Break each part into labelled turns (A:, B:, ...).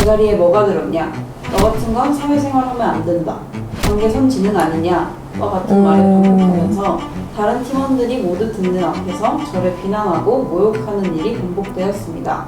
A: 대가리에 뭐가 들었냐? 너 같은 건 사회생활 하면 안 된다. 경계선 지능 아니냐? 와 같은 말을 반복하면서 다른 팀원들이 모두 듣는 앞에서 저를 비난하고 모욕하는 일이 반복되었습니다.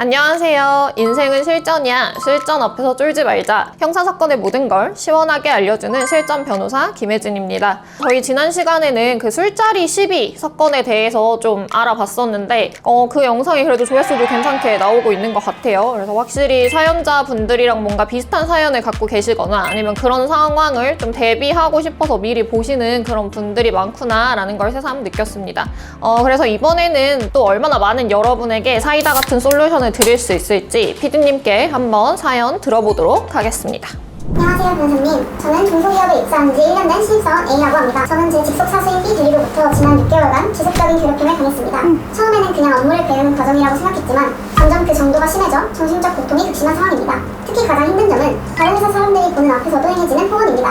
B: 안녕하세요. 인생은 실전이야. 실전 앞에서 쫄지 말자. 형사사건의 모든 걸 시원하게 알려주는 실전 변호사 김혜진입니다. 저희 지난 시간에는 그 술자리 시비 사건에 대해서 좀 알아봤었는데 그 영상이 그래도 조회수도 괜찮게 나오고 있는 것 같아요. 그래서 확실히 사연자분들이랑 뭔가 비슷한 사연을 갖고 계시거나 아니면 그런 상황을 좀 대비하고 싶어서 미리 보시는 그런 분들이 많구나 라는 걸 새삼 느꼈습니다. 그래서 이번에는 또 얼마나 많은 여러분에게 사이다 같은 솔루션을 드릴 수 있을지 피디님께 한번 사연 들어보도록 하겠습니다.
C: 안녕하세요 변호사님. 저는 중소기업에 입사한 지 1년 된 신입사원 A라고 합니다. 저는 제 직속 사수인 B 대리로부터 지난 6개월간 지속적인 괴롭힘을 당했습니다. 처음에는 그냥 업무를 배우는 과정이라고 생각했지만 점점 그 정도가 심해져 정신적 고통이 극심한 상황입니다. 특히 가장 힘든 점은 다른 회사 사람들이 보는 앞에서도 행해지는 폭언입니다.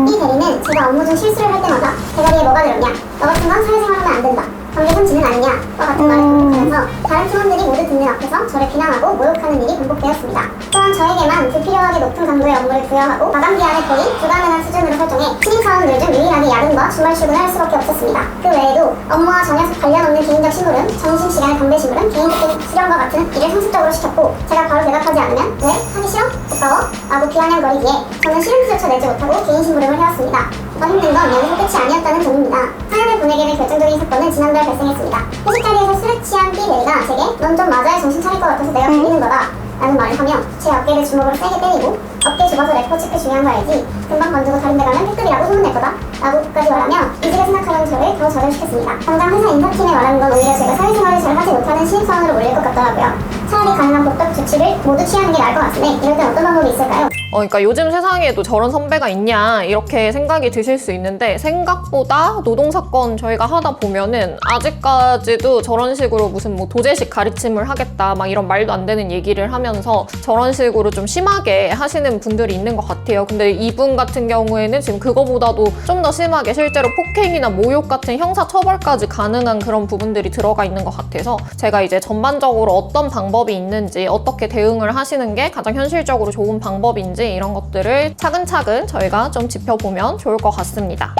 C: B 대리는 제가 업무 중 실수를 할 때마다 대가리에 뭐가 들었냐? 너 같은 건 사회생활 하면 안 된다. 경계선 지능 아니냐? 와 같은 말을 반복하면서 다른 팀원들이 모두 듣는 앞에서 저를 비난하고 모욕하는 일이 반복되었습니다. 또한 저에게만 불필요하게 높은 강도의 업무를 부여하고 마감 기한을 거의 불가능한 수준으로 설정해 신입사원들 중 유일하게 야근과 주말 출근을 할 수밖에 없었습니다. 그 외에도 업무와 전혀 관련 없는 개인적 심부름, 점심시간에 담배 심부름, 개인적인 수령과 같은 일을 상습적으로 시켰고 제가 바로 대답하지 않으면 왜? 하기 싫어? 부끄러워? 라고 비아냥거리기에 저는 싫음조차 내지 못하고 개인 심부름을 해왔습니다. 더 힘든 건 여기서 끝이 아니었다는 점입니다. 사연을 보내게 된 결정적인 사건은 지난달 발생했습니다. 회식 자리에서 술에 취한 B 대리가 제게 넌 좀 맞아야 정신 차릴 것 같아서 내가 빌리는 거다 라는 말을 하며 제 어깨를 주먹으로 세게 때리고 어깨 좁아서 래퍼 체크 중요한 거 알지? 금방 건지고 다른 데 가면 패급이라고 소문낼 거다 라고까지 말하며 이지게 생각하는 저를 더 저절시켰습니다. 당장 회사 인사팀에 말하는 건 오히려 제가 사회생활을 잘 하지 못하는 신입사원으로 몰릴 것 같더라고요. 차라리 가능한 법적 조치를 모두 취하는 게 나을 것 같은데 이럴 땐 어떤 방법이 있을까요?
B: 그러니까 요즘 세상에도 저런 선배가 있냐 이렇게 생각이 드실 수 있는데 생각보다 노동사건 저희가 하다 보면은 아직까지도 저런 식으로 무슨 뭐 도제식 가르침을 하겠다 막 이런 말도 안 되는 얘기를 하면서 저런 식으로 좀 심하게 하시는 분들이 있는 것 같아요. 근데 이분 같은 경우에는 지금 그거보다도 좀 더 심하게 실제로 폭행이나 모욕 같은 형사처벌까지 가능한 그런 부분들이 들어가 있는 것 같아서 제가 이제 전반적으로 어떤 방법이 있는지 어떻게 대응을 하시는 게 가장 현실적으로 좋은 방법인지 이런 것들을 차근차근 저희가 좀 짚어보면 좋을 것 같습니다.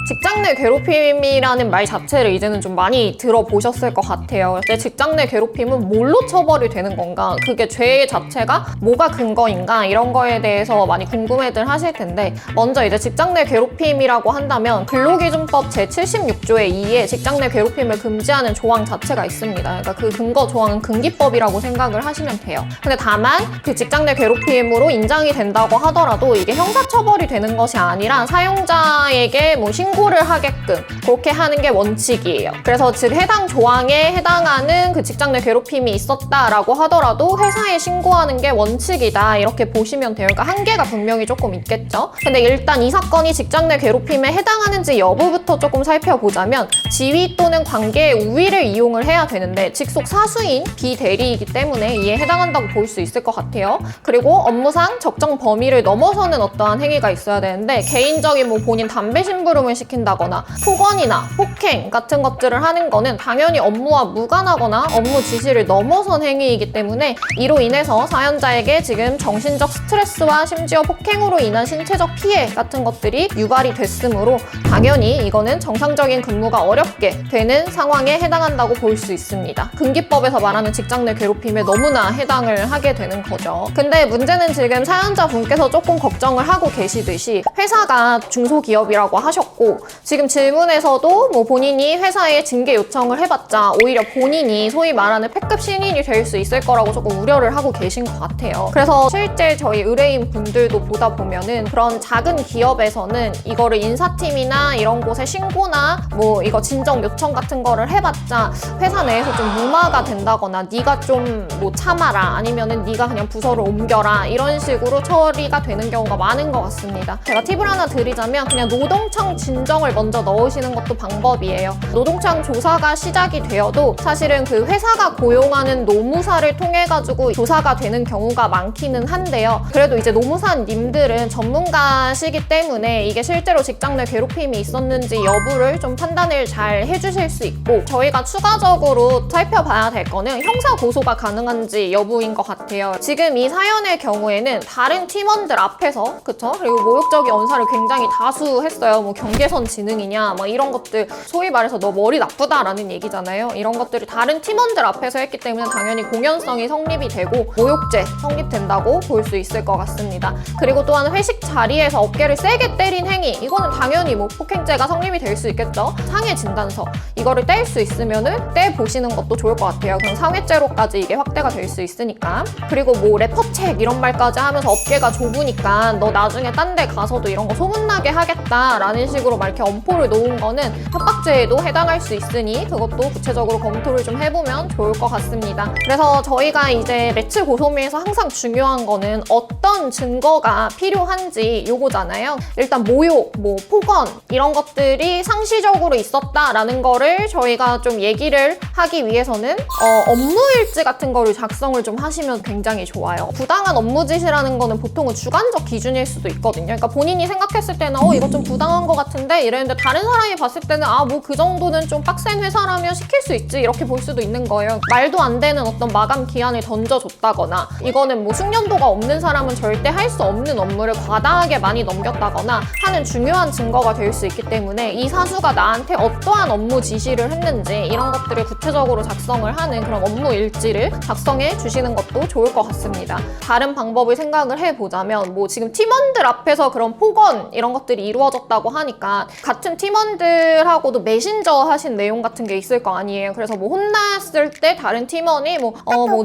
B: 직장 내 괴롭힘이라는 말 자체를 이제는 좀 많이 들어보셨을 것 같아요. 근데 직장 내 괴롭힘은 뭘로 처벌이 되는 건가? 그게 죄 자체가 뭐가 근거인가? 이런 거에 대해서 많이 궁금해들 하실 텐데 먼저 이제 직장 내 괴롭힘이라고 한다면 근로기준법 제76조의 2에 직장 내 괴롭힘을 금지하는 조항 자체가 있습니다. 그러니까 그 근거 조항은 금기법이라고 생각을 하시면 돼요. 근데 다만 그 직장 내 괴롭힘으로 인정이 된다고 하더라도 이게 형사처벌이 되는 것이 아니라 사용자에게 뭐 신고를 하게끔 그렇게 하는 게 원칙이에요. 그래서 즉 해당 조항에 해당하는 그 직장 내 괴롭힘이 있었다라고 하더라도 회사에 신고하는 게 원칙이다 이렇게 보시면 돼요. 그러니까 한계가 분명히 조금 있겠죠. 근데 일단 이 사건이 직장 내 괴롭힘에 해당하는지 여부부터 조금 살펴보자면 지위 또는 관계의 우위를 이용을 해야 되는데 직속 사수인 비대리이기 때문에 이에 해당한다고 볼 수 있을 것 같아요. 그리고 업무상 적정 범위를 넘어서는 어떠한 행위가 있어야 되는데 개인적인 뭐 본인 담배 심부름을 시킨다거나 폭언이나 폭행 같은 것들을 하는 거는 당연히 업무와 무관하거나 업무 지시를 넘어선 행위이기 때문에 이로 인해서 사연자에게 지금 정신적 스트레스와 심지어 폭행으로 인한 신체적 피해 같은 것들이 유발이 됐으므로 당연히 이거는 정상적인 근무가 어렵게 되는 상황에 해당한다고 볼 수 있습니다. 금기법에서 말하는 직장 내 괴롭힘에 너무나 해당을 하게 되는 거죠. 근데 문제는 지금 사연자분께서 조금 걱정을 하고 계시듯이 회사가 중소기업이라고 하셨고 지금 질문에서도 뭐 본인이 회사에 징계 요청을 해봤자 오히려 본인이 소위 말하는 패급 신인이 될 수 있을 거라고 조금 우려를 하고 계신 것 같아요. 그래서 실제 저희 의뢰인 분들도 보다 보면은 그런 작은 기업에서는 이거를 인사팀이나 이런 곳에 신고나 뭐 이거 진정 요청 같은 거를 해봤자 회사 내에서 좀 무마가 된다거나 네가 좀 뭐 참아라 아니면은 네가 그냥 부서를 옮겨라 이런 식으로 처리가 되는 경우가 많은 것 같습니다. 제가 팁을 하나 드리자면 그냥 노동청 진정 감정을 먼저 넣으시는 것도 방법이에요. 노동청 조사가 시작이 되어도 사실은 그 회사가 고용하는 노무사를 통해 가지고 조사가 되는 경우가 많기는 한데요. 그래도 이제 노무사님들은 전문가시기 때문에 이게 실제로 직장 내 괴롭힘이 있었는지 여부를 좀 판단을 잘 해주실 수 있고, 저희가 추가적으로 살펴봐야 될 거는 형사 고소가 가능한지 여부인 것 같아요. 지금 이 사연의 경우에는 다른 팀원들 앞에서, 그쵸? 그리고 모욕적인 언사를 굉장히 다수 했어요. 뭐 경계선 지능이냐 막 이런 것들, 소위 말해서 너 머리 나쁘다라는 얘기잖아요. 이런 것들을 다른 팀원들 앞에서 했기 때문에 당연히 공연성이 성립이 되고 모욕죄 성립된다고 볼 수 있을 것 같습니다. 그리고 또한 회식 자리에서 어깨를 세게 때린 행위, 이거는 당연히 뭐 폭행죄가 성립이 될 수 있겠죠. 상해 진단서 이거를 뗄 수 있으면은 떼 보시는 것도 좋을 것 같아요. 그냥 상해죄로까지 이게 확대가 될 수 있으니까. 그리고 뭐 래퍼책 이런 말까지 하면서 어깨가 좁으니까 너 나중에 딴 데 가서도 이런 거 소문나게 하겠다라는 식으로 막 이렇게 엄포를 놓은 거는 협박죄에도 해당할 수 있으니 그것도 구체적으로 검토를 좀 해보면 좋을 것 같습니다. 그래서 저희가 이제 레츠 고소미에서 항상 중요한 거는 어떤 증거가 필요한지 요거잖아요. 일단 모욕, 뭐 폭언 이런 것들이 상시적으로 있었다라는 거를 저희가 좀 얘기를 하기 위해서는 업무일지 같은 거를 작성을 좀 하시면 굉장히 좋아요. 부당한 업무 지시라는 거는 보통은 주관적 기준일 수도 있거든요. 그러니까 본인이 생각했을 때는 이거 좀 부당한 것 같은데 이랬는데 다른 사람이 봤을 때는 뭐 그 정도는 좀 빡센 회사라면 시킬 수 있지 이렇게 볼 수도 있는 거예요. 말도 안 되는 어떤 마감 기한을 던져줬다거나, 이거는 뭐 숙련도가 없는 사람은 절대 할 수 없는 업무를 과다하게 많이 넘겼다거나 하는 중요한 증거가 될 수 있기 때문에 이 사수가 나한테 어떠한 업무 지시를 했는지 이런 것들을 구체적으로 작성을 하는 그런 업무 일지를 작성해 주시는 것도 좋을 것 같습니다. 다른 방법을 생각을 해보자면 뭐 지금 팀원들 앞에서 그런 폭언 이런 것들이 이루어졌다고 하니까 같은 팀원들하고도 메신저 하신 내용 같은 게 있을 거 아니에요. 그래서 뭐 혼났을 때 다른 팀원이 뭐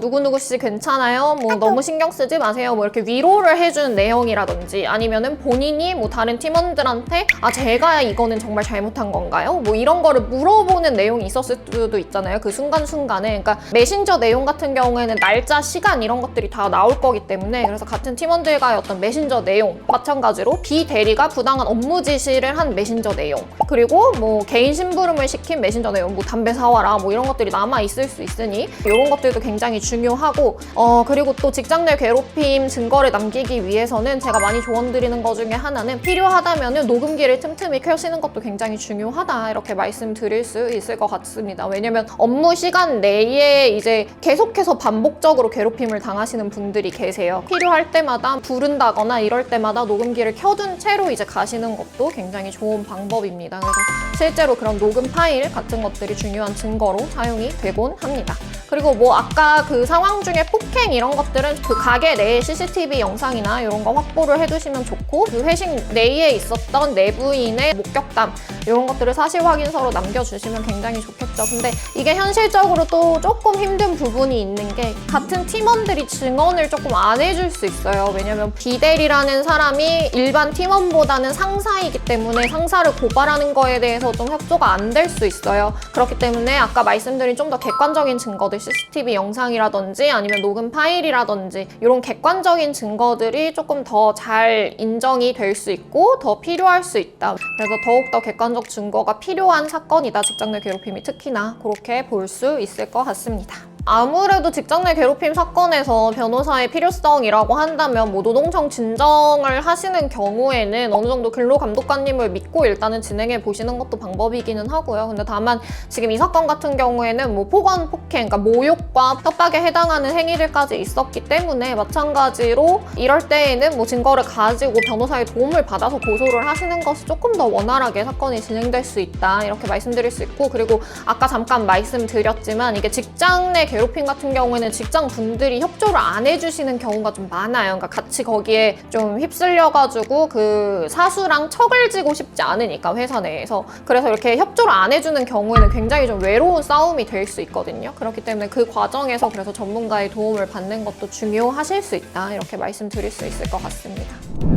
B: 누구누구 씨 괜찮아요? 뭐 너무 신경 쓰지 마세요. 뭐 이렇게 위로를 해주는 내용이라든지, 아니면은 본인이 뭐 다른 팀원들한테 제가 이거는 정말 잘못한 건가요? 뭐 이런 거를 물어보는 내용이 있었을 수도 있잖아요. 그 순간순간에. 그러니까 메신저 내용 같은 경우에는 날짜, 시간 이런 것들이 다 나올 거기 때문에, 그래서 같은 팀원들과의 어떤 메신저 내용, 마찬가지로 비대리가 부당한 업무 지시를 한 메신저 내용, 그리고 뭐 개인 심부름을 시킨 메신저 내용, 뭐 담배 사와라 뭐 이런 것들이 남아 있을 수 있으니 이런 것들도 굉장히 중요하고, 그리고 또 직장 내 괴롭힘 증거를 남기기 위해서는 제가 많이 조언드리는 것 중에 하나는 필요하다면은 녹음기를 틈틈이 켜시는 것도 굉장히 중요하다 이렇게 말씀드릴 수 있을 것 같습니다. 왜냐면 업무 시간 내에 이제 계속해서 반복적으로 괴롭힘을 당하시는 분들이 계세요. 필요할 때마다 부른다거나 이럴 때마다 녹음기를 켜둔 채로 이제 가시는 것도 굉장히 좋은 방법입니다. 그래서 실제로 그런 녹음 파일 같은 것들이 중요한 증거로 사용이 되곤 합니다. 그리고 뭐 아까 그 상황 중에 폭행 이런 것들은 그 가게 내에 CCTV 영상이나 이런 거 확보를 해두시면 좋고, 그 회식 내에 있었던 내부인의 목격담 이런 것들을 사실 확인서로 남겨주시면 굉장히 좋겠죠. 근데 이게 현실적으로 또 조금 힘든 부분이 있는 게 같은 팀원들이 증언을 조금 안 해줄 수 있어요. 왜냐면 비대리라는 사람이 일반 팀원보다는 상사이기 때문에 상사를 고발하는 거에 대해서 좀 협조가 안 될 수 있어요. 그렇기 때문에 아까 말씀드린 좀 더 객관적인 증거들, CCTV 영상이라든지 아니면 녹음 파일이라든지 이런 객관적인 증거들이 조금 더 잘 인정이 될 수 있고 더 필요할 수 있다. 그래서 더욱더 객관적 증거가 필요한 사건이다. 직장 내 괴롭힘이 특히나 그렇게 볼 수 있을 것 같습니다. 아무래도 직장 내 괴롭힘 사건에서 변호사의 필요성이라고 한다면 뭐 노동청 진정을 하시는 경우에는 어느 정도 근로감독관님을 믿고 일단은 진행해 보시는 것도 방법이기는 하고요. 근데 다만 지금 이 사건 같은 경우에는 뭐 폭언, 폭행, 그러니까 모욕과 협박에 해당하는 행위들까지 있었기 때문에 마찬가지로 이럴 때에는 뭐 증거를 가지고 변호사의 도움을 받아서 고소를 하시는 것이 조금 더 원활하게 사건이 진행될 수 있다 이렇게 말씀드릴 수 있고, 그리고 아까 잠깐 말씀드렸지만 이게 직장 내 괴롭힘 같은 경우에는 직장 분들이 협조를 안 해주시는 경우가 좀 많아요. 그러니까 같이 거기에 좀 휩쓸려가지고 그 사수랑 척을 지고 싶지 않으니까 회사 내에서. 그래서 이렇게 협조를 안 해주는 경우에는 굉장히 좀 외로운 싸움이 될 수 있거든요. 그렇기 때문에 그 과정에서 그래서 전문가의 도움을 받는 것도 중요하실 수 있다 이렇게 말씀드릴 수 있을 것 같습니다.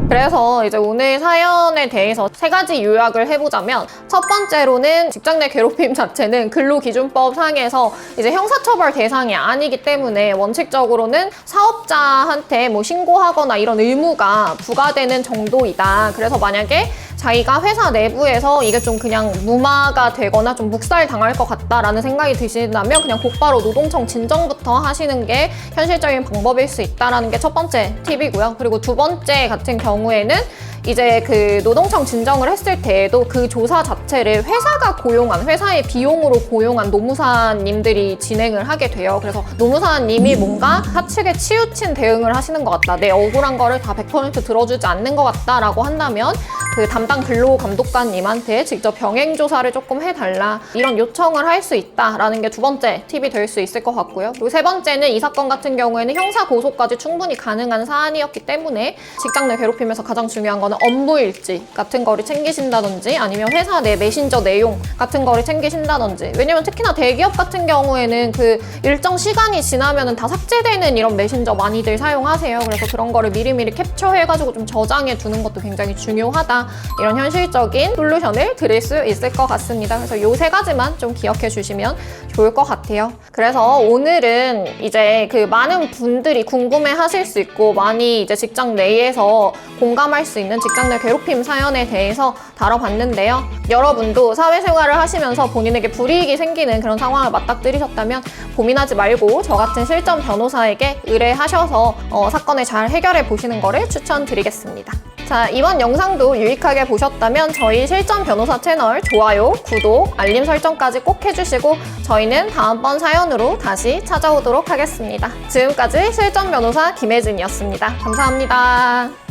B: 그래서 이제 오늘 사연에 대해서 3가지 요약을 해보자면, 첫 번째로는 직장 내 괴롭힘 자체는 근로기준법 상에서 이제 형사처벌 대상이 아니기 때문에 원칙적으로는 사업자한테 뭐 신고하거나 이런 의무가 부과되는 정도이다. 그래서 만약에 자기가 회사 내부에서 이게 좀 그냥 무마가 되거나 좀 묵살당할 것 같다라는 생각이 드신다면 그냥 곧바로 노동청 진정부터 하시는 게 현실적인 방법일 수 있다는 게 첫 번째 팁이고요. 그리고 두 번째 같은 경우에는 이제 그 노동청 진정을 했을 때에도 그 조사 자체를 회사가 고용한, 회사의 비용으로 고용한 노무사님들이 진행을 하게 돼요. 그래서 노무사님이 뭔가 사측에 치우친 대응을 하시는 것 같다, 내 억울한 거를 다 100% 들어주지 않는 것 같다라고 한다면 그 담당 근로감독관님한테 직접 병행 조사를 조금 해달라, 이런 요청을 할 수 있다라는 게 두 번째 팁이 될 수 있을 것 같고요. 그리고 세 번째는 이 사건 같은 경우에는 형사 고소까지 충분히 가능한 사안이었기 때문에 직장 내 괴롭힘에서 가장 중요한 거는 업무 일지 같은 거를 챙기신다든지 아니면 회사 내 메신저 내용 같은 거를 챙기신다든지, 왜냐면 특히나 대기업 같은 경우에는 그 일정 시간이 지나면은 다 삭제되는 이런 메신저 많이들 사용하세요. 그래서 그런 거를 미리미리 캡처해가지고 좀 저장해 두는 것도 굉장히 중요하다, 이런 현실적인 솔루션을 드릴 수 있을 것 같습니다. 그래서 요 세 가지만 좀 기억해 주시면 좋을 것 같아요. 그래서 오늘은 이제 그 많은 분들이 궁금해 하실 수 있고 많이 이제 직장 내에서 공감할 수 있는 직장 내 괴롭힘 사연에 대해서 다뤄봤는데요. 여러분도 사회생활을 하시면서 본인에게 불이익이 생기는 그런 상황을 맞닥뜨리셨다면 고민하지 말고 저 같은 실전 변호사에게 의뢰하셔서 사건을 잘 해결해 보시는 거를 추천드리겠습니다. 자, 이번 영상도 유익하게 보셨다면 저희 실전 변호사 채널 좋아요, 구독, 알림 설정까지 꼭 해주시고 저희는 다음번 사연으로 다시 찾아오도록 하겠습니다. 지금까지 실전 변호사 김혜진이었습니다. 감사합니다.